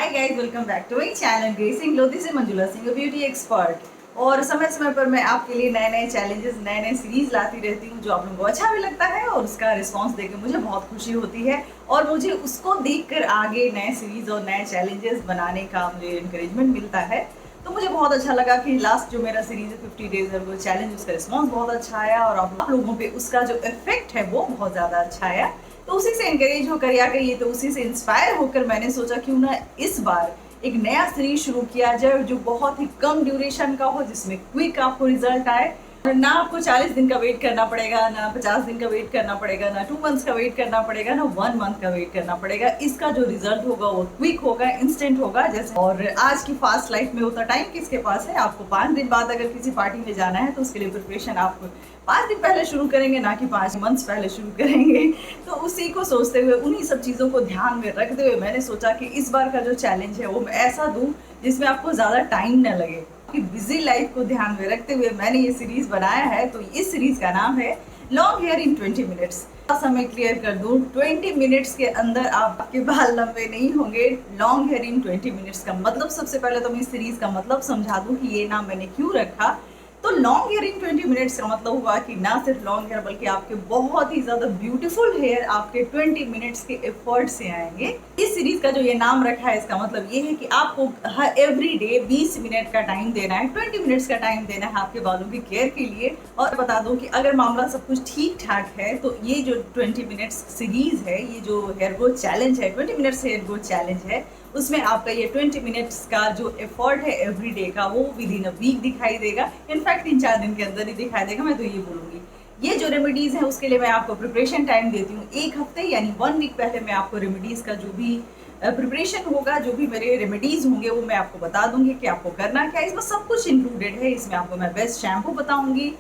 Hi guys, welcome back to my channel Gracing Glow. This is Manjula Singh, beauty expert. और समय समय पर मैं आपके लिए नए नए चैलेंजेस, नए नए सीरीज लाती रहती हूँ जो आप लोगों को अच्छा भी लगता है और उसका रिस्पांस देकर मुझे बहुत खुशी होती है और मुझे उसको देखकर आगे नए सीरीज और नए चैलेंजेस बनाने का मुझे इंकरेजमेंट मिलता है। तो मुझे बहुत अच्छा लगा कि लास्ट जो मेरा सीरीज है 50 डेज वो चैलेंज, उसका रिस्पॉन्स बहुत अच्छा आया और आप लोगों पे उसका जो इफेक्ट है वो बहुत ज़्यादा अच्छा आया। तो उसी से इंकरेज होकर या कहिए तो उसी से इंस्पायर होकर मैंने सोचा क्यों ना इस बार एक नया सीरीज शुरू किया जाए जो बहुत ही कम ड्यूरेशन का हो, जिसमें क्विक आपको रिजल्ट आए। ना आपको 40 दिन का वेट करना पड़ेगा, ना 50 दिन का वेट करना पड़ेगा, ना 2 मंथ्स का वेट करना पड़ेगा, ना 1 मंथ का वेट करना पड़ेगा। इसका जो रिजल्ट होगा वो क्विक होगा, इंस्टेंट होगा। जैसे और आज की फास्ट लाइफ में होता टाइम किसके पास है? आपको 5 दिन बाद अगर किसी पार्टी में जाना है तो उसके लिए प्रिपरेशन आप 5 दिन पहले शुरू करेंगे, ना कि 5 मंथ्स पहले शुरू करेंगे। तो उसी को सोचते हुए, उन्हीं सब चीज़ों को ध्यान में रखते हुए मैंने सोचा कि इस बार का जो चैलेंज है वो मैं ऐसा दूँ जिसमें आपको ज़्यादा टाइम न लगे। कि बिजी लाइफ को ध्यान में रखते हुए मैंने ये सीरीज बनाया है। तो इस सीरीज का नाम है लॉन्ग हेयर इन 20 मिनट्स। समय क्लियर कर दूं, 20 मिनट्स के अंदर आपके बाल लंबे नहीं होंगे। लॉन्ग हेयर इन 20 मिनट्स का मतलब, सबसे पहले तो मैं इस सीरीज का मतलब समझा दूं कि ये नाम मैंने क्यों रखा। तो लॉन्ग हेयर इन 20 मिनट्स का मतलब हुआ कि ना सिर्फ लॉन्ग हेयर बल्कि आपके बहुत ही ज्यादा ब्यूटीफुल हेयर आपके 20 मिनट्स के एफर्ट से आएंगे। इस सीरीज का जो ये नाम रखा है इसका मतलब ये है कि आपको हर एवरी डे 20 मिनट का टाइम देना है, 20 मिनट्स का टाइम देना है आपके बालों की केयर के लिए। और बता दूं कि अगर मामला सब कुछ ठीक ठाक है तो ये जो 20 मिनट्स सीरीज है, ये जो हेयर ग्रोथ चैलेंज है, 20 मिनट्स हेयर ग्रोथ चैलेंज है, उसमें आपका ये 20 मिनट्स का जो एफर्ट है एवरी डे का वो विद इन अ वीक दिखाई देगा। इनफैक्ट 3-4 दिन के अंदर ही दिखाई देगा। मैं तो ये बोलूँगी ये जो रेमेडीज़ है उसके लिए मैं आपको प्रिपरेशन टाइम देती हूँ 1 हफ्ते, यानी 1 वीक पहले मैं आपको रेमेडीज़ का जो भी प्रिपरेशन होगा, जो भी मेरे रेमेडीज़ होंगे वो मैं आपको बता दूंगी कि आपको करना क्या है। इसमें सब कुछ इंक्लूडेड है। इसमें आपको मैं बेस्ट शैम्पू बताऊंगी,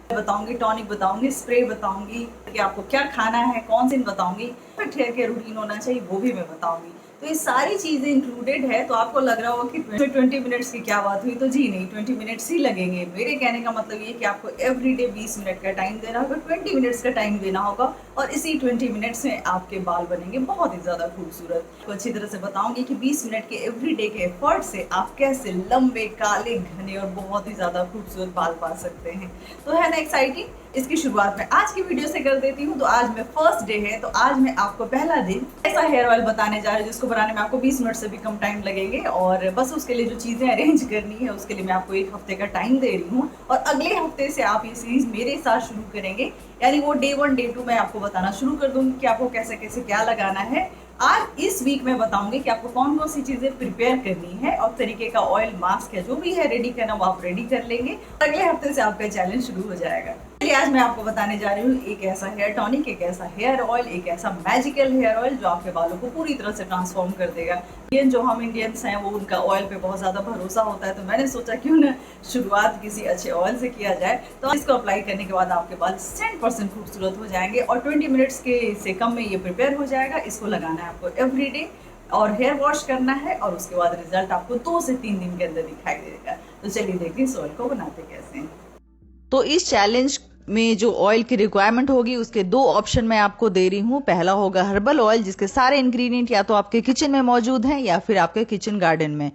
टॉनिक बताऊंगी, स्प्रे बताऊंगी कि आपको क्या खाना है, कौन से बताऊंगी, फिर हेयर केयर रूटीन होना चाहिए वो भी मैं बताऊंगी। तो ये सारी चीज़ें इंक्लूडेड है। तो आपको लग रहा होगा कि 20 मिनट्स की क्या बात हुई, तो जी नहीं, 20 मिनट्स ही लगेंगे। मेरे कहने का मतलब ये कि आपको एवरीडे 20 मिनट का टाइम देना होगा, 20 मिनट्स का टाइम देना होगा और इसी 20 मिनट्स में आपके बाल बनेंगे बहुत ही ज़्यादा खूबसूरत। तो अच्छी तरह से बताऊंगी कि 20 मिनट के एवरीडे के एफर्ट से आप कैसे लंबे, काले, घने और बहुत ही ज़्यादा खूबसूरत बाल पा सकते हैं। तो है ना एक्साइटिंग? इसकी शुरुआत मैं आज की वीडियो से कर देती हूँ। तो आज में फर्स्ट डे है, तो आज मैं आपको पहला दिन ऐसा हेयर ऑयल बताने जा रही हूँ जिसको बनाने में आपको 20 मिनट से भी कम टाइम लगेंगे। और बस उसके लिए जो चीज़ें अरेंज करनी है उसके लिए मैं आपको 1 हफ्ते का टाइम दे रही हूँ और अगले हफ्ते से आप ये सीरीज मेरे साथ शुरू करेंगे। यानी वो डे 1 डे 2 मैं आपको बताना शुरू कर दूँगी कि आपको कैसे कैसे क्या लगाना है। आज इस वीक में बताऊंगी कि आपको कौन कौन सी चीज़ें प्रिपेयर करनी है और तरीके का ऑयल, मास्क या जो भी है रेडी करना वो आप रेडी कर लेंगे। अगले हफ्ते से आपका चैलेंज शुरू हो जाएगा। चलिए आज मैं आपको बताने जा रही हूँ एक ऐसा हेयर टॉनिक, एक ऐसा हेयर ऑयल, एक ऐसा मैजिकल हेयर ऑयल जो आपके बालों को पूरी तरह से ट्रांसफॉर्म कर देगा। जो हम इंडियंस हैं वो उनका ऑयल पे बहुत ज़्यादा भरोसा होता है, तो मैंने सोचा क्यों ना शुरुआत किसी अच्छे ऑयल से किया जाए। तो इसको अप्लाई करने के बाद आपके बाल 100% खूबसूरत हो जाएंगे और 20 मिनट्स के से कम में ये प्रिपेयर हो जाएगा। इसको लगाना है आपको एवरीडे और हेयर वॉश करना है और उसके बाद रिजल्ट आपको 2 से 3 दिन के अंदर दिखाई देगा। तो चलिए देखते हैं इस ऑयल को बनाते कैसे हैं। तो इस चैलेंज में जो ऑयल की रिक्वायरमेंट होगी उसके 2 ऑप्शन मैं आपको दे रही हूँ। पहला होगा हर्बल ऑयल, जिसके सारे इंग्रेडिएंट या तो आपके किचन में मौजूद हैं या फिर आपके किचन गार्डन में।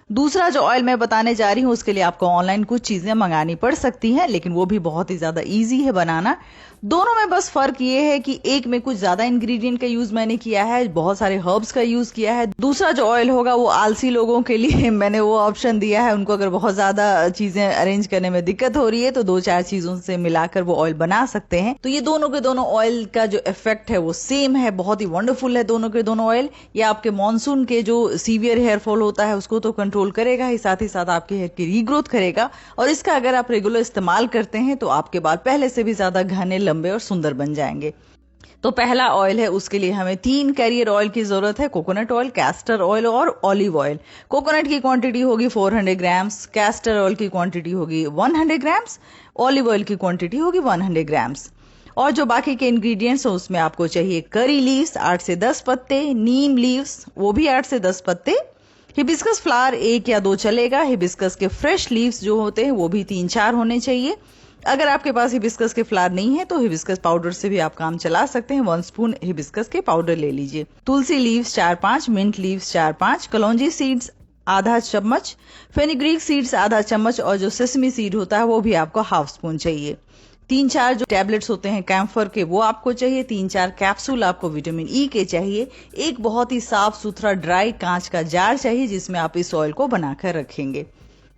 दूसरा जो ऑयल मैं बताने जा रही हूँ उसके लिए आपको ऑनलाइन कुछ चीजें मंगानी पड़ सकती हैं, लेकिन वो भी बहुत ही ज्यादा इजी है बनाना। दोनों में बस फर्क ये है कि एक में कुछ ज्यादा इंग्रेडिएंट का यूज मैंने किया है, बहुत सारे हर्ब्स का यूज किया है। दूसरा जो ऑयल होगा वो आलसी लोगों के लिए मैंने वो ऑप्शन दिया है। उनको अगर बहुत ज्यादा चीजें अरेंज करने में दिक्कत हो रही है तो 2-4 चीजों से मिलाकर वो ऑयल बना सकते हैं। तो ये दोनों के दोनों ऑयल का जो इफेक्ट है वो सेम है, बहुत ही वंडरफुल है दोनों के दोनों ऑयल। ये आपके मॉनसून के जो सीवियर हेयर फॉल होता है उसको तो कंट्रोल करेगा ही, साथ ही साथ आपके हेयर की रीग्रोथ करेगा। और इसका अगर आप रेगुलर इस्तेमाल करते हैं तो आपके बाल पहले से भी ज्यादा घने, लंबे और सुंदर बन जाएंगे। तो पहला ऑयल है, उसके लिए हमें 3 कैरियर ऑयल की जरूरत है। कोकोनट ऑयल, कैस्टर ऑयल और ऑलिव ऑयल। कोकोनट की क्वांटिटी होगी 400 ग्राम्स, कैस्टर ऑयल की क्वांटिटी होगी 100 ग्राम्स, ऑलिव ऑयल की क्वांटिटी होगी 100 ग्राम्स। और जो बाकी के इंग्रेडिएंट्स हैं उसमें आपको चाहिए करी लीव्स 8 से 10 पत्ते, नीम लीव्स वो भी 8 से 10 पत्ते, हिबिस्कस फ्लावर 1 या 2 चलेगा, हिबिस्कस के फ्रेश लीव्स जो होते हैं वो भी 3-4 होने चाहिए, अगर आपके पास हिबिस्कस के फ्लावर नहीं है तो हिबिस्कस पाउडर से भी आप काम चला सकते हैं। 1 स्पून हिबिस्कस के पाउडर ले लीजिए। तुलसी लीव्स 4-5, मिंट लीव्स 4-5, कलौंजी सीड्स आधा चम्मच, फेनिग्रीक सीड्स आधा चम्मच और जो सेसमी सीड होता है वो भी आपको हाफ स्पून चाहिए। 3-4 जो टैबलेट्स होते हैं कैम्फर के वो आपको चाहिए। 3-4 कैप्सूल आपको विटामिन ई के चाहिए। एक बहुत ही साफ सुथरा ड्राई कांच का जार चाहिए जिसमें आप इस ऑयल को बनाकर रखेंगे।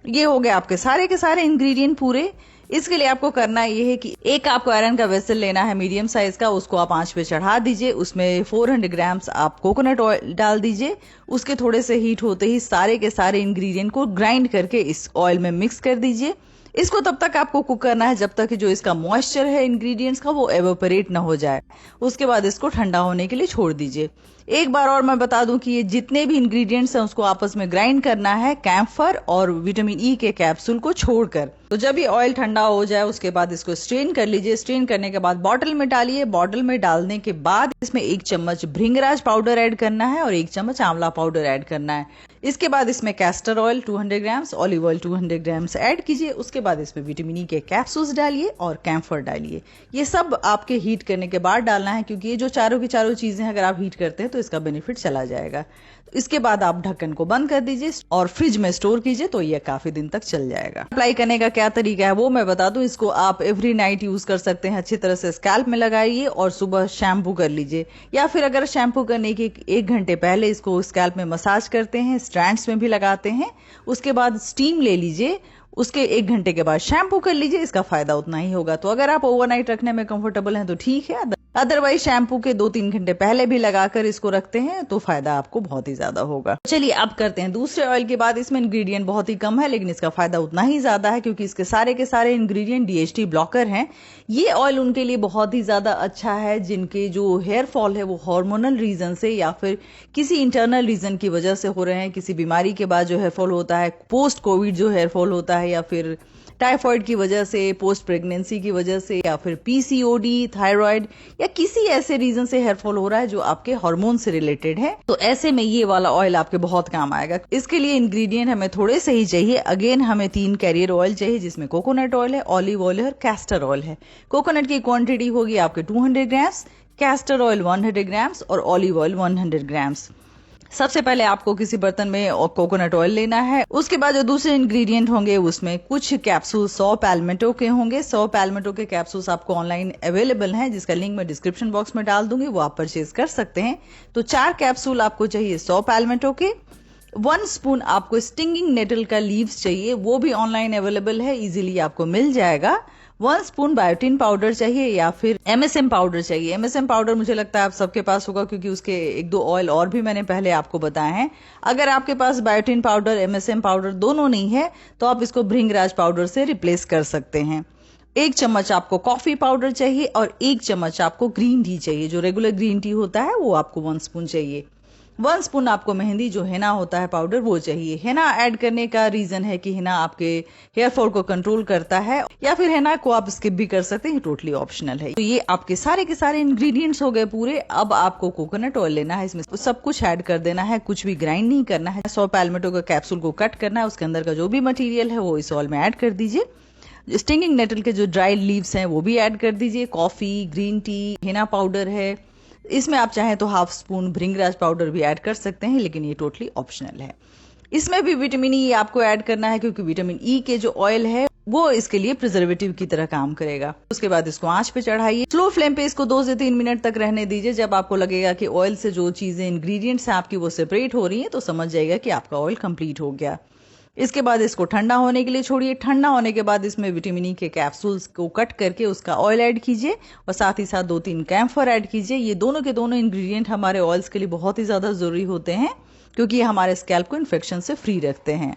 ये हो गए आपके सारे के सारे इंग्रेडिएंट पूरे। इसके लिए आपको करना ये है कि एक आपको आयरन का वेसल लेना है मीडियम साइज का, उसको आप आंच पे चढ़ा दीजिए। उसमें 400 ग्राम्स आप कोकोनट ऑयल डाल दीजिए। उसके थोड़े से हीट होते ही सारे के सारे इंग्रेडिएंट को ग्राइंड करके इस ऑयल में मिक्स कर दीजिए। इसको तब तक आपको कुक करना है जब तक कि जो इसका मॉइस्चर है इंग्रेडिएंट्स का वो एवोपरेट ना हो जाए। उसके बाद इसको ठंडा होने के लिए छोड़ दीजिए। एक बार और मैं बता दूं कि ये जितने भी इंग्रेडिएंट्स हैं उसको आपस में ग्राइंड करना है कैम्फर और विटामिन ई के कैप्सूल को छोड़कर। तो जब ये ऑयल ठंडा हो जाए उसके बाद इसको स्ट्रेन कर लीजिए। स्ट्रेन करने के बाद बॉटल में डालिए। बॉटल में डालने के बाद इसमें 1 चम्मच भृंगराज पाउडर ऐड करना है और 1 चम्मच आंवला पाउडर ऐड करना है। इसके बाद इसमें castor oil 200 grams, olive oil 200 grams add कीजिए। उसके बाद इसमें विटामिन ई के कैप्सूल्स डालिए और कैम्फर डालिए। ये सब आपके हीट करने के बाद डालना है क्योंकि ये जो चारों की चारों चीजें अगर आप हीट करते हैं तो इसका बेनिफिट चला जाएगा। इसके बाद आप ढक्कन को बंद कर दीजिए और फ्रिज में स्टोर कीजिए तो ये काफी दिन तक चल जाएगा। अप्लाई करने का क्या तरीका है वो मैं बता दूं। इसको आप एवरी नाइट यूज कर सकते हैं। अच्छी तरह से स्कैल्प में लगाइए और सुबह शैम्पू कर लीजिए, या फिर अगर शैम्पू करने के 1 घंटे पहले इसको स्कैल्प में मसाज करते हैं, स्ट्रैंड्स में भी लगाते हैं। उसके बाद स्टीम ले लीजिए। उसके 1 घंटे के बाद शैम्पू कर लीजिए। इसका फायदा उतना ही होगा। तो अगर आप ओवरनाइट रखने में कंफर्टेबल हैं तो ठीक है, अदरवाइज शैम्पू के 2-3 घंटे पहले भी लगाकर इसको रखते हैं तो फायदा आपको बहुत ही ज्यादा होगा। चलिए अब करते हैं दूसरे ऑयल की बात। इसमें इंग्रेडिएंट बहुत ही कम है लेकिन इसका फायदा उतना ही ज्यादा है क्योंकि इसके सारे के सारे इंग्रेडिएंट DHT ब्लॉकर हैं। ये ऑयल उनके लिए बहुत ही ज्यादा अच्छा है जिनके जो हेयर फॉल है वो हार्मोनल रीजन से या फिर किसी इंटरनल रीजन की वजह से हो रहे हैं। किसी बीमारी के बाद जो हेयर फॉल होता है, पोस्ट कोविड जो हेयर फॉल होता है, या फिर टाइफाइड की वजह से, पोस्ट प्रेगनेंसी की वजह से, या फिर PCOD, थायराइड या किसी ऐसे रीजन से हेयर फॉल हो रहा है जो आपके हार्मोन से रिलेटेड है, तो ऐसे में ये वाला ऑयल आपके बहुत काम आएगा। इसके लिए इंग्रेडिएंट हमें थोड़े से ही चाहिए। अगेन हमें 3 कैरियर ऑयल चाहिए जिसमें कोकोनट ऑयल है, ऑलिव ऑयल है और कैस्टर ऑयल है। कोकोनट की क्वांटिटी होगी आपके 200 ग्राम्स, कैस्टर ऑयल 100 ग्राम्स और ऑलिव ऑयल 100 ग्राम्स। सबसे पहले आपको किसी बर्तन में कोकोनट ऑयल लेना है। उसके बाद जो दूसरे इंग्रेडिएंट होंगे उसमें कुछ कैप्सूल 100 पैल्मेटो के होंगे। 100 पैल्मेटो के कैप्सूल्स आपको ऑनलाइन अवेलेबल हैं जिसका लिंक मैं डिस्क्रिप्शन बॉक्स में डाल दूंगी, वो आप परचेज कर सकते हैं। तो 4 कैप्सूल आपको चाहिए 100 पैल्मेटो के। 1 स्पून आपको स्टिंगिंग नेटल का लीव्स चाहिए, वो भी ऑनलाइन अवेलेबल है, इजीली आपको मिल जाएगा। 1 स्पून बायोटिन पाउडर चाहिए या फिर MSM पाउडर चाहिए। MSM पाउडर मुझे लगता है आप सबके पास होगा क्योंकि उसके 1-2 ऑयल और भी मैंने पहले आपको बताए हैं। अगर आपके पास बायोटिन पाउडर, MSM पाउडर दोनों नहीं है तो आप इसको भृंगराज पाउडर से रिप्लेस कर सकते हैं। 1 चम्मच आपको कॉफी पाउडर चाहिए और 1 चम्मच आपको ग्रीन टी चाहिए। जो रेगुलर ग्रीन टी होता है वो आपको 1 स्पून चाहिए। 1 स्पून आपको मेहंदी जो हेना होता है पाउडर वो चाहिए। हेना ऐड करने का रीजन है कि हेना आपके हेयर फॉल को कंट्रोल करता है, या फिर हेना को आप स्किप भी कर सकते हैं, टोटली ऑप्शनल है। तो ये आपके सारे के सारे इंग्रेडिएंट्स हो गए पूरे। अब आपको कोकोनट ऑयल लेना है, इसमें सब कुछ ऐड कर देना है, कुछ भी ग्राइंड नहीं करना है। 100 पैल्मेटो का कैप्सूल को कट करना है, उसके अंदर का जो भी मटेरियल है वो इस ऑयल में ऐड कर दीजिए। स्टिंगिंग नेटल के जो ड्राइड लीव्स हैं वो भी ऐड कर दीजिए। कॉफी, ग्रीन टी, हेना पाउडर है, इसमें आप चाहें तो हाफ स्पून भृंगराज पाउडर भी ऐड कर सकते हैं लेकिन ये टोटली ऑप्शनल है। इसमें भी विटामिन ई आपको ऐड करना है क्योंकि विटामिन ई के जो ऑयल है वो इसके लिए प्रिजर्वेटिव की तरह काम करेगा। उसके बाद इसको आंच पे चढ़ाइए, स्लो फ्लेम पे इसको 2 से 3 मिनट तक रहने दीजिए। जब आपको लगेगा कि ऑयल से जो चीजें इंग्रेडिएंट्स हैं आपकी वो सेपरेट हो रही हैं तो समझ जाएगा कि आपका ऑयल कंप्लीट हो गया। इसके बाद इसको ठंडा होने के लिए छोड़िए। ठंडा होने के बाद इसमें विटामिन ई के कैप्सूल्स को कट करके उसका ऑयल ऐड कीजिए और साथ ही साथ 2-3 कैम्फर ऐड कीजिए। ये दोनों के दोनों इंग्रेडिएंट हमारे ऑयल्स के लिए बहुत ही ज्यादा जरूरी होते हैं क्योंकि ये हमारे स्कैल्प को इन्फेक्शन से फ्री रखते हैं।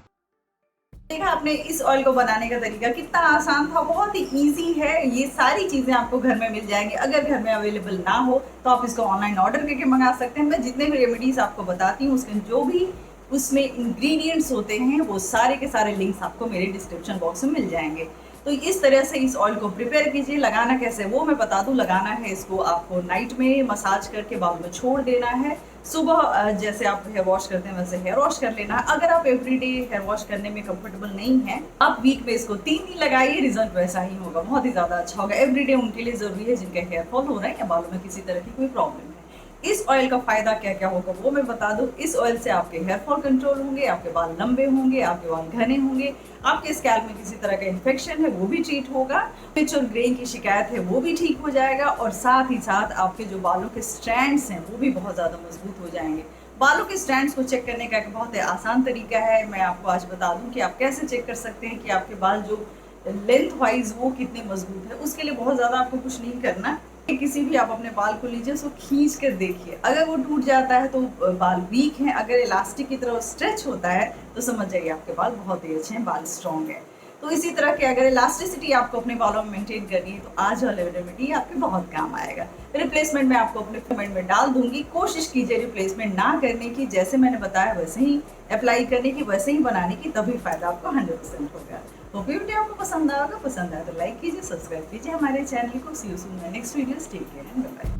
देखा आपने इस ऑयल को बनाने का तरीका कितना आसान था, बहुत ही इजी है। ये सारी चीजें आपको घर में मिल जाएंगी। अगर घर में अवेलेबल ना हो तो आप इसको ऑनलाइन ऑर्डर करके मंगा सकते हैं। मैं जितने भी रेमेडीज आपको बताती हूँ उसके जो भी उसमें इंग्रेडिएंट्स होते हैं वो सारे के सारे लिंक्स आपको मेरे डिस्क्रिप्शन बॉक्स में मिल जाएंगे। तो इस तरह से इस ऑयल को प्रिपेयर कीजिए। लगाना कैसे वो मैं बता दूं। लगाना है इसको आपको नाइट में मसाज करके बाल में छोड़ देना है। सुबह जैसे आप हेयर वॉश करते हैं वैसे हेयर वॉश कर लेना है। अगर आप एवरीडे हेयर वॉश करने में कंफर्टेबल नहीं है, आप वीक में इसको 3 दिन लगाइए, रिजल्ट वैसा ही होगा, बहुत ही ज्यादा अच्छा होगा। एवरीडे उनके लिए जरूरी है जिनके हेयर फॉल हो रहा है या बालों में किसी तरह की कोई प्रॉब्लम है। इस ऑयल का फायदा क्या क्या होगा वो मैं बता दूं। इस ऑयल से आपके हेयर फॉल कंट्रोल होंगे, आपके बाल लंबे होंगे, आपके बाल घने होंगे, आपके स्कैल्प में किसी तरह का इन्फेक्शन है वो भी ट्रीट होगा, पिच और ग्रेइंग की शिकायत है वो भी ठीक हो जाएगा, और साथ ही साथ आपके जो बालों के स्ट्रैंड्स हैं वो भी बहुत ज़्यादा मजबूत हो जाएंगे। बालों के स्ट्रैंड्स को चेक करने का एक बहुत ही आसान तरीका है, मैं आपको आज बता दूं कि आप कैसे चेक कर सकते हैं कि आपके बाल जो लेंथ वाइज वो कितने मजबूत है। उसके लिए बहुत ज़्यादा आपको कुछ नहीं करना। किसी भी आप अपने बाल को लीजिए, उसको खींच कर देखिए, अगर वो टूट जाता है तो बाल वीक हैं, अगर इलास्टिक की तरह स्ट्रेच होता है तो समझ जाइए आपके बाल बहुत ही अच्छे हैं, बाल स्ट्रॉन्ग है। तो इसी तरह के अगर इलास्टिसिटी आपको अपने बालों में मेंटेन करनी है तो आज वाले रेमेडी आपके बहुत काम आएगा। रिप्लेसमेंट मैं आपको अपने कमेंट में डाल दूंगी, कोशिश कीजिए रिप्लेसमेंट ना करने की, जैसे मैंने बताया वैसे ही अप्लाई करने की, वैसे ही बनाने की, तभी फायदा आपको 100% होगा। तो वीडियो आपको पसंद आएगा, पसंद आए तो लाइक कीजिए, सब्सक्राइब कीजिए हमारे चैनल को। See you soon next video, take care and bye.